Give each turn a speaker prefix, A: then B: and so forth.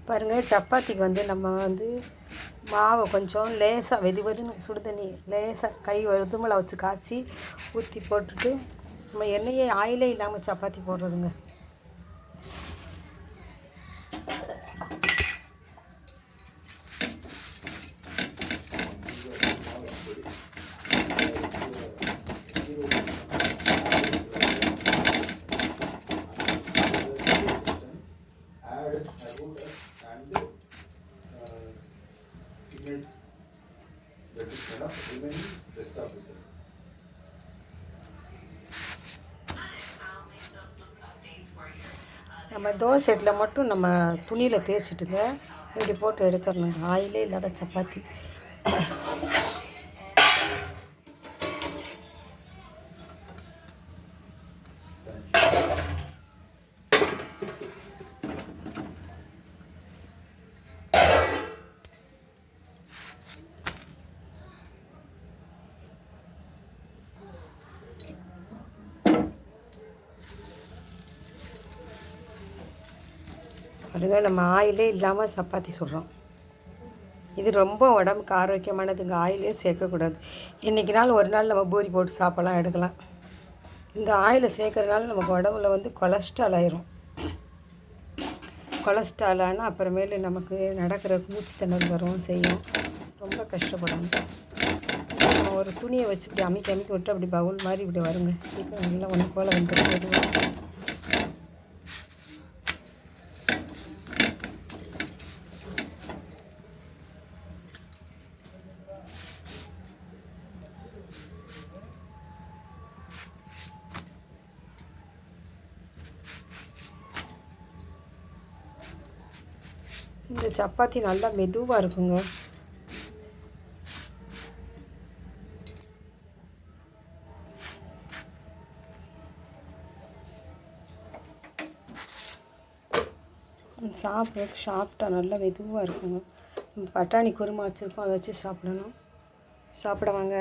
A: பாருங்கள், சப்பாத்திக்கு வந்து நம்ம வந்து மாவை கொஞ்சம் லேசாக வெதுன்னு சுடு தண்ணி லேசாக கை வெதுமலை வச்சு காய்ச்சி ஊற்றி போட்டுட்டு நம்ம எண்ணெயே ஆயிலே இல்லாமல் சப்பாத்தி போடுறதுங்க. நம்ம தோசை செட்டில் மட்டும் நம்ம துணியில் தேய்ச்சிட்டுங்க இப்படி போட்டு எடுத்துடணுங்க. ஆயிலே இல்லாத சப்பாத்தி. பாருங்க, நம்ம ஆயிலே இல்லாமல் சப்பாத்தி சுடுறோம். இது ரொம்ப உடம்புக்கு ஆரோக்கியமானதுங்க. ஆயிலே சேர்க்கக்கூடாது. இன்றைக்கி நாள் ஒரு நாள் நம்ம பூரி போட்டு சாப்பிடலாம், எடுக்கலாம். இந்த ஆயிலை சேர்க்கறதுனால நமக்கு உடம்புல வந்து கொலஸ்ட்ரால் ஆயிரும். கொலஸ்ட்ரால் ஆனால் அப்புறமேலு நமக்கு நடக்கிற மூச்சு திணறல் வரும் செய்யும். ரொம்ப கஷ்டப்படணும். நம்ம ஒரு துணியை வச்சு இப்படி அமைக்க விட்டு அப்படி பவுல் மாதிரி இப்படி வருங்க. சீக்கிரம் நல்லா ஒன்று போல் வந்துட்டு இந்த சப்பாத்தி நல்லா மெதுவாக இருக்குங்க. சாப்பிட்றதுக்கு சாப்பிட்டா நல்லா மெதுவாக இருக்குங்க. பட்டாணி குருமா வச்சுருக்கோம், அதை வச்சு சாப்பிடணும். சாப்பிட வாங்க.